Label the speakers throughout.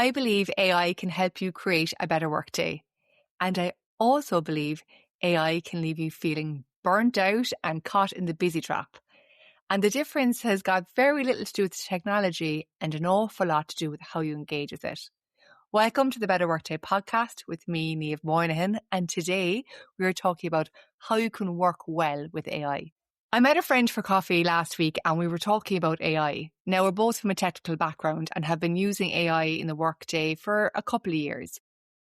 Speaker 1: I believe AI can help you create a better workday. And I also believe AI can leave you feeling burnt out and caught in the busy trap. And the difference has got very little to do with technology and an awful lot to do with how you engage with it. Welcome to the Better Workday Podcast with me, Niamh Moynihan. And today we are talking about how you can work well with AI. I met a friend for coffee last week and we were talking about AI. Now, we're both from a technical background and have been using AI in the workday for a couple of years.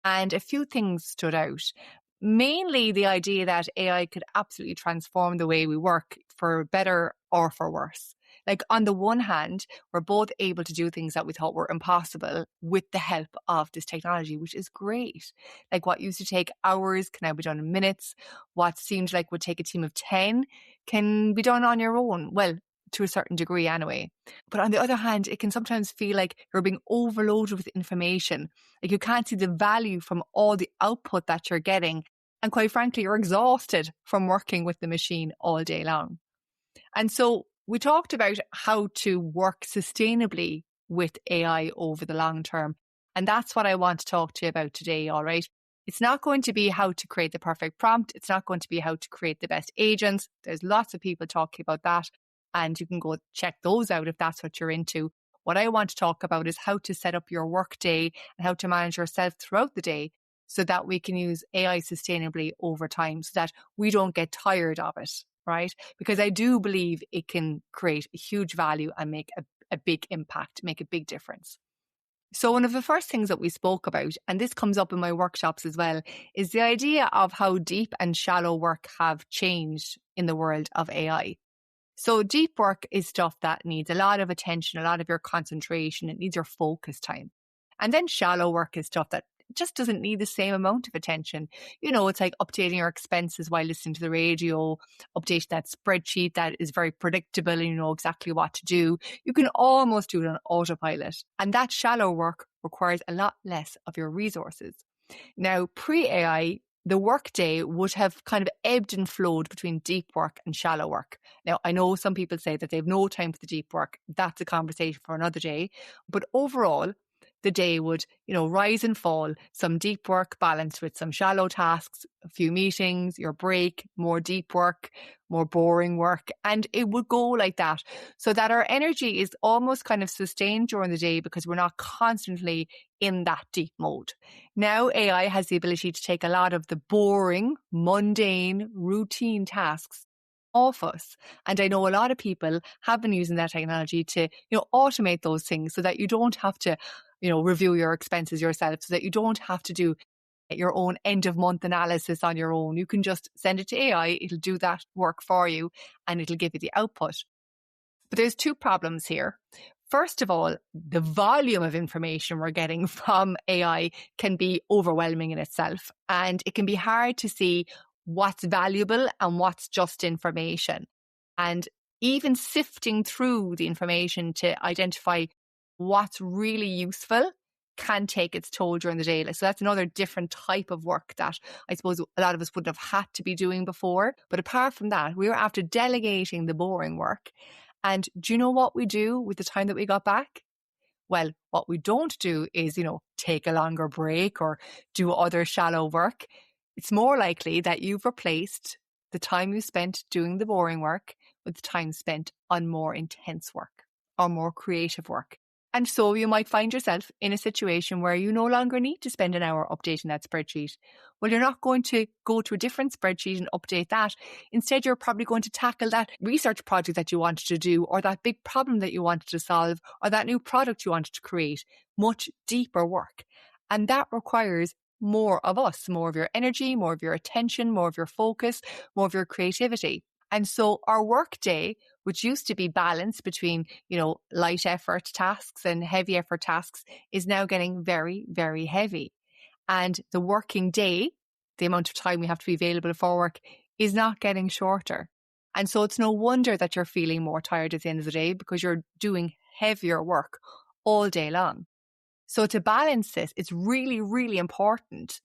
Speaker 1: And a few things stood out. Mainly the idea that AI could absolutely transform the way we work for better or for worse. Like on the one hand, we're both able to do things that we thought were impossible with the help of this technology, which is great. Like what used to take hours can now be done in minutes. What seemed like would take a team of 10 can be done on your own. Well, to a certain degree anyway. But on the other hand, it can sometimes feel like you're being overloaded with information. Like you can't see the value from all the output that you're getting. And quite frankly, you're exhausted from working with the machine all day long. And so we talked about how to work sustainably with AI over the long term. And that's what I want to talk to you about today, all right? It's not going to be how to create the perfect prompt. It's not going to be how to create the best agents. There's lots of people talking about that. And you can go check those out if that's what you're into. What I want to talk about is how to set up your workday and how to manage yourself throughout the day so that we can use AI sustainably over time so that we don't get tired of it, right? Because I do believe it can create a huge value and make a big impact, make a big difference. So one of the first things that we spoke about, and this comes up in my workshops as well, is the idea of how deep and shallow work have changed in the world of AI. So deep work is stuff that needs a lot of attention, a lot of your concentration. It needs your focus time. And then shallow work is stuff that just doesn't need the same amount of attention. You know, it's like updating your expenses while listening to the radio, updating that spreadsheet that is very predictable and you know exactly what to do. You can almost do it on autopilot. And that shallow work requires a lot less of your resources. Now, pre-AI, the workday would have kind of ebbed and flowed between deep work and shallow work. Now, I know some people say that they have no time for the deep work. That's a conversation for another day. But overall, the day would, rise and fall, some deep work balanced with some shallow tasks, a few meetings, your break, more deep work, more boring work. And it would go like that so that our energy is almost kind of sustained during the day because we're not constantly in that deep mode. Now AI has the ability to take a lot of the boring, mundane, routine tasks off us. And I know a lot of people have been using that technology to, automate those things so that you don't have to, review your expenses yourself, so that you don't have to do your own end of month analysis on your own. You can just send it to AI. It'll do that work for you and it'll give you the output. But there's two problems here. First of all, the volume of information we're getting from AI can be overwhelming in itself, and it can be hard to see what's valuable and what's just information. And even sifting through the information to identify what's really useful can take its toll during the day. So that's another different type of work that I suppose a lot of us wouldn't have had to be doing before. But apart from that, we were after delegating the boring work. And do you know what we do with the time that we got back? Well, what we don't do is, take a longer break or do other shallow work. It's more likely that you've replaced the time you spent doing the boring work with the time spent on more intense work or more creative work. And so you might find yourself in a situation where you no longer need to spend an hour updating that spreadsheet. Well, you're not going to go to a different spreadsheet and update that. Instead, you're probably going to tackle that research project that you wanted to do, or that big problem that you wanted to solve, or that new product you wanted to create. Much deeper work. And that requires more of us, more of your energy, more of your attention, more of your focus, more of your creativity. And so our workday, which used to be balanced between, light effort tasks and heavy effort tasks, is now getting very, very heavy. And the working day, the amount of time we have to be available for work, is not getting shorter. And so it's no wonder that you're feeling more tired at the end of the day because you're doing heavier work all day long. So to balance this, it's really, really important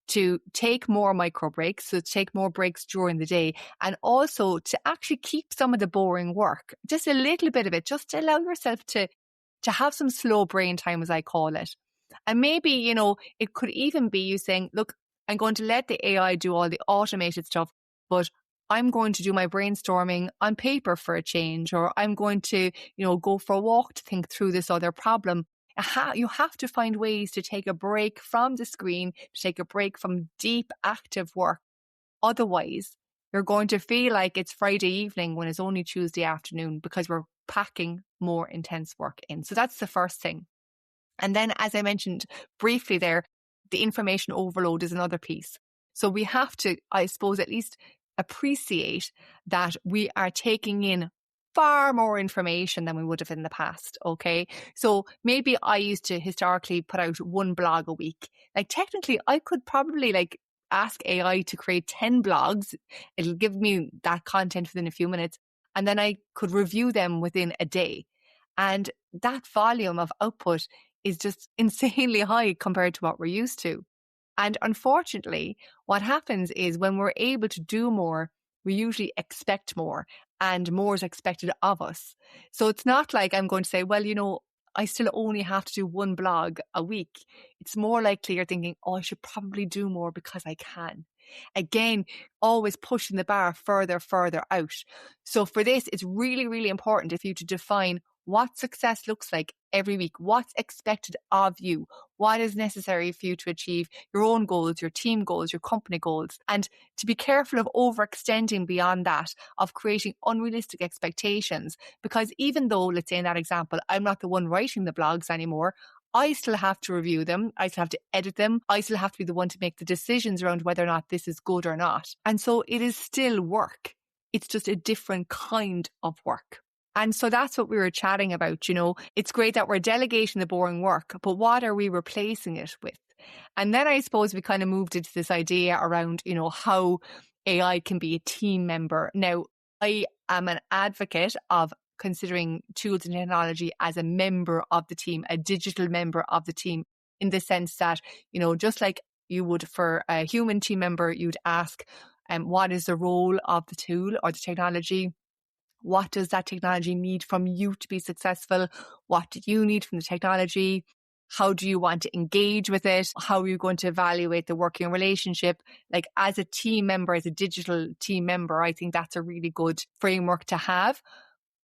Speaker 1: to take more micro breaks, so take more breaks during the day, and also to actually keep some of the boring work, just a little bit of it, just to allow yourself to have some slow brain time, as I call it. And maybe, you know, it could even be you saying, look, I'm going to let the AI do all the automated stuff, but I'm going to do my brainstorming on paper for a change, or I'm going to, you know, go for a walk to think through this other problem. You have to find ways to take a break from the screen, to take a break from deep active work. Otherwise, you're going to feel like it's Friday evening when it's only Tuesday afternoon because we're packing more intense work in. So that's the first thing. And then, as I mentioned briefly there, the information overload is another piece. So we have to, I suppose, at least appreciate that we are taking in far more information than we would have in the past. Okay. So maybe I used to historically put out one blog a week. Like technically I could probably like ask AI to create 10 blogs. It'll give me that content within a few minutes, and then I could review them within a day. And that volume of output is just insanely high compared to what we're used to. And unfortunately, what happens is when we're able to do more, we usually expect more, and more is expected of us. So it's not like I'm going to say, well, you know, I still only have to do one blog a week. It's more likely you're thinking, oh, I should probably do more because I can. Again, always pushing the bar further out. So for this, it's really, really important for you to define what success looks like every week, what's expected of you, what is necessary for you to achieve your own goals, your team goals, your company goals, and to be careful of overextending beyond that, of creating unrealistic expectations. Because even though, let's say in that example, I'm not the one writing the blogs anymore, I still have to review them. I still have to edit them. I still have to be the one to make the decisions around whether or not this is good or not. And so it is still work. It's just a different kind of work. And so that's what we were chatting about. You know, it's great that we're delegating the boring work, but what are we replacing it with? And then I suppose we kind of moved into this idea around, you know, how AI can be a team member. Now, I am an advocate of considering tools and technology as a member of the team, a digital member of the team, in the sense that, you know, just like you would for a human team member, you'd ask, what is the role of the tool or the technology? What does that technology need from you to be successful? What do you need from the technology? How do you want to engage with it? How are you going to evaluate the working relationship? Like as a team member, as a digital team member, I think that's a really good framework to have.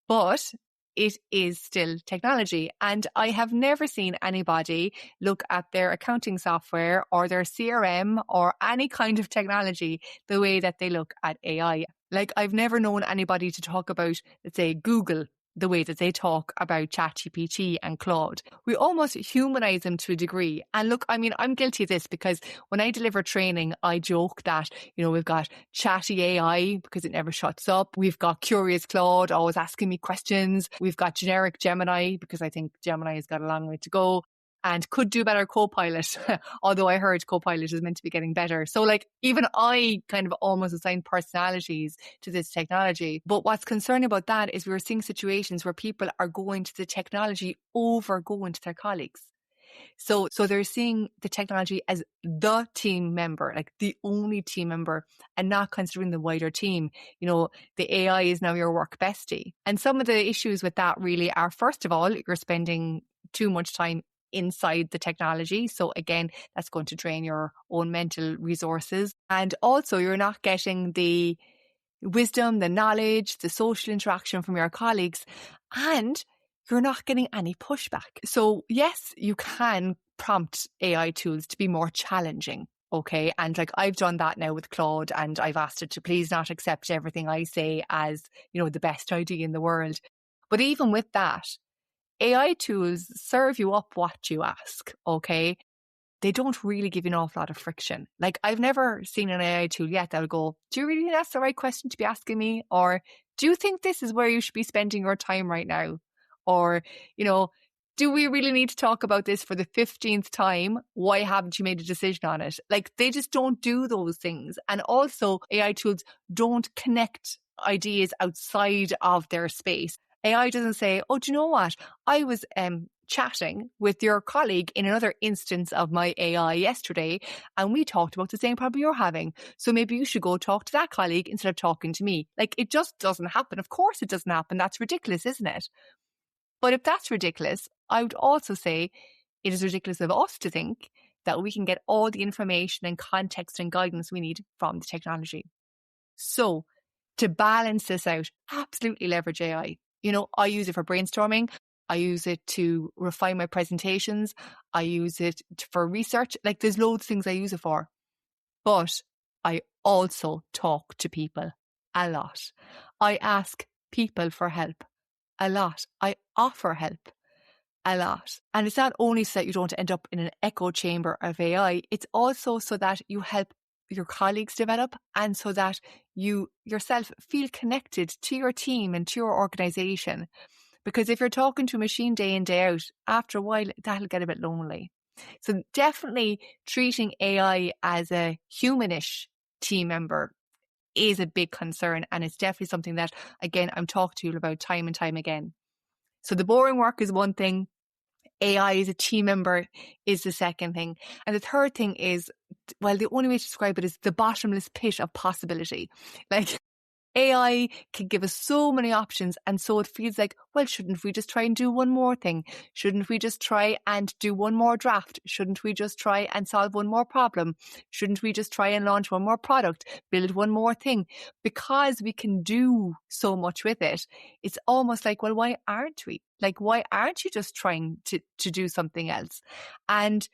Speaker 1: But it is still technology. And I have never seen anybody look at their accounting software or their CRM or any kind of technology the way that they look at AI. Like I've never known anybody to talk about, let's say, Google the way that they talk about ChatGPT and Claude. We almost humanize them to a degree. And look, I mean, I'm guilty of this because when I deliver training, I joke that, you know, we've got chatty AI because it never shuts up. We've got curious Claude always asking me questions. We've got generic Gemini because I think Gemini has got a long way to go. And could do better Copilot, although I heard Copilot is meant to be getting better. So like even I kind of almost assign personalities to this technology. But what's concerning about that is we're seeing situations where people are going to the technology over going to their colleagues. So they're seeing the technology as the team member, like the only team member, and not considering the wider team. You know, the AI is now your work bestie. And some of the issues with that really are, first of all, you're spending too much time inside the technology. So again, that's going to drain your own mental resources. And also you're not getting the wisdom, the knowledge, the social interaction from your colleagues, and you're not getting any pushback. So yes, you can prompt AI tools to be more challenging. Okay. And like I've done that now with Claude, and I've asked it to please not accept everything I say as, you know, the best idea in the world. But even with that, AI tools serve you up what you ask, okay? They don't really give you an awful lot of friction. Like I've never seen an AI tool yet that would go, do you really think that's the right question to be asking me? Or do you think this is where you should be spending your time right now? Or, you know, do we really need to talk about this for the 15th time? Why haven't you made a decision on it? Like they just don't do those things. And also AI tools don't connect ideas outside of their space. AI doesn't say, oh, do you know what? I was chatting with your colleague in another instance of my AI yesterday, and we talked about the same problem you're having. So maybe you should go talk to that colleague instead of talking to me. Like it just doesn't happen. Of course it doesn't happen. That's ridiculous, isn't it? But if that's ridiculous, I would also say it is ridiculous of us to think that we can get all the information and context and guidance we need from the technology. So to balance this out, absolutely leverage AI. I use it for brainstorming. I use it to refine my presentations. I use it for research. Like, there's loads of things I use it for. But I also talk to people a lot. I ask people for help a lot. I offer help a lot. And it's not only so that you don't end up in an echo chamber of AI, it's also so that you help your colleagues develop, and so that you yourself feel connected to your team and to your organization. Because if you're talking to a machine day in, day out, after a while, that'll get a bit lonely. So definitely treating AI as a humanish team member is a big concern. And it's definitely something that, again, I'm talking to you about time and time again. So the boring work is one thing. AI as a team member is the second thing. And the third thing is, well, the only way to describe it is the bottomless pit of possibility. Like, AI can give us so many options, and so it feels like, well, shouldn't we just try and do one more thing? Shouldn't we just try and do one more draft? Shouldn't we just try and solve one more problem? Shouldn't we just try and launch one more product, build one more thing? Because we can do so much with it, it's almost like, well, why aren't we? Like, why aren't you just trying to do something else? And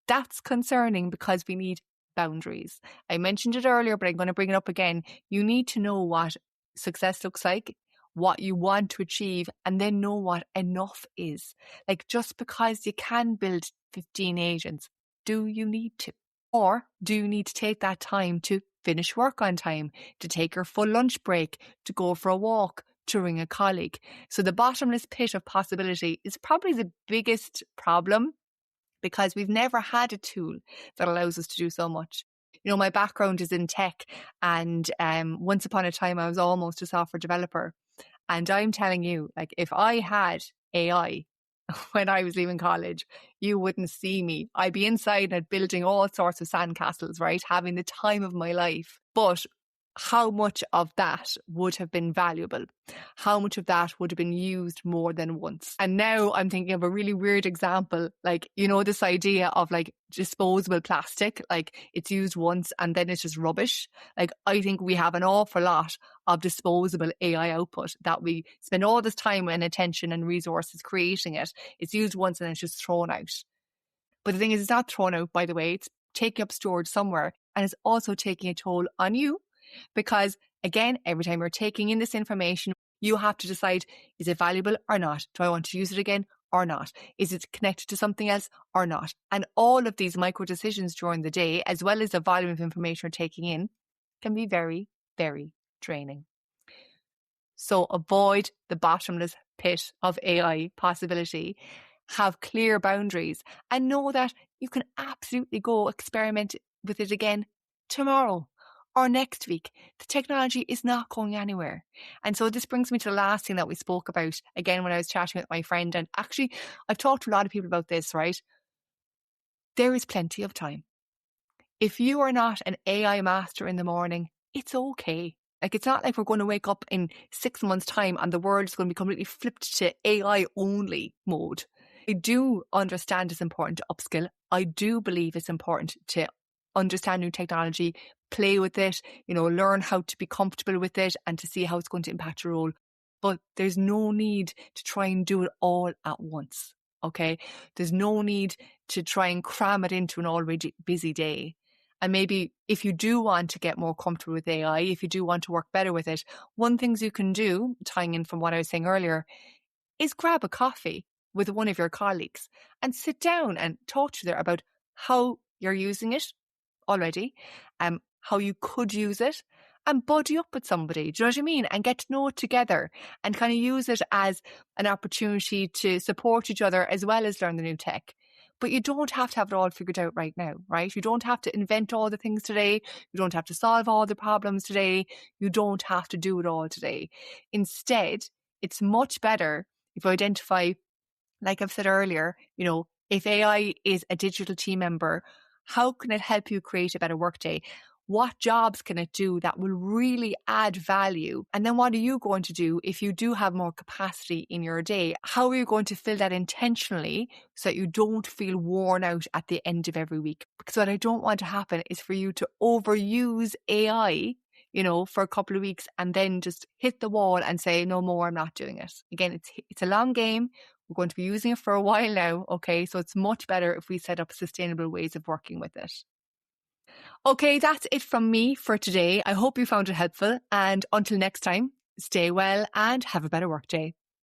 Speaker 1: that's concerning, because we need boundaries. I mentioned it earlier, but I'm going to bring it up again. You need to know what success looks like, what you want to achieve, and then know what enough is. Like, just because you can build 15 agents, do you need to? Or do you need to take that time to finish work on time, to take your full lunch break, to go for a walk, to ring a colleague? So the bottomless pit of possibility is probably the biggest problem, because we've never had a tool that allows us to do so much. My background is in tech, and once upon a time I was almost a software developer. And I'm telling you, like, if I had AI when I was leaving college, you wouldn't see me. I'd be inside and building all sorts of sandcastles, right? Having the time of my life. But how much of that would have been valuable? How much of that would have been used more than once? And now I'm thinking of a really weird example, like, this idea of like disposable plastic, like it's used once and then it's just rubbish. Like, I think we have an awful lot of disposable AI output that we spend all this time and attention and resources creating it. It's used once and it's just thrown out. But the thing is, it's not thrown out, by the way. It's taking up storage somewhere, and it's also taking a toll on you. Because again, every time you're taking in this information, you have to decide, is it valuable or not? Do I want to use it again or not? Is it connected to something else or not? And all of these micro decisions during the day, as well as the volume of information you're taking in, can be very, very draining. So avoid the bottomless pit of AI possibility. Have clear boundaries, and know that you can absolutely go experiment with it again tomorrow or next week. The technology is not going anywhere. And so this brings me to the last thing that we spoke about, again, when I was chatting with my friend. And actually, I've talked to a lot of people about this, right? There is plenty of time. If you are not an AI master in the morning, it's okay. Like, it's not like we're going to wake up in 6 months' time and the world is going to be completely flipped to AI only mode. I do understand it's important to upskill. I do believe it's important to understand new technology, play with it, learn how to be comfortable with it and to see how it's going to impact your role. But there's no need to try and do it all at once, okay? There's no need to try and cram it into an already busy day. And maybe if you do want to get more comfortable with AI, if you do want to work better with it, one thing you can do, tying in from what I was saying earlier, is grab a coffee with one of your colleagues and sit down and talk to them about how you're using it already, how you could use it, and buddy up with somebody. Do you know what I mean? And get to know it together and kind of use it as an opportunity to support each other as well as learn the new tech. But you don't have to have it all figured out right now, right? You don't have to invent all the things today. You don't have to solve all the problems today. You don't have to do it all today. Instead, it's much better if you identify, like I've said earlier, if AI is a digital team member, how can it help you create a better workday? What jobs can it do that will really add value? And then what are you going to do if you do have more capacity in your day? How are you going to fill that intentionally so that you don't feel worn out at the end of every week? Because what I don't want to happen is for you to overuse AI, for a couple of weeks and then just hit the wall and say, no more, I'm not doing it. Again, it's a long game. We're going to be using it for a while now. Okay. So it's much better if we set up sustainable ways of working with it. Okay. That's it from me for today. I hope you found it helpful. And until next time, stay well and have a better workday.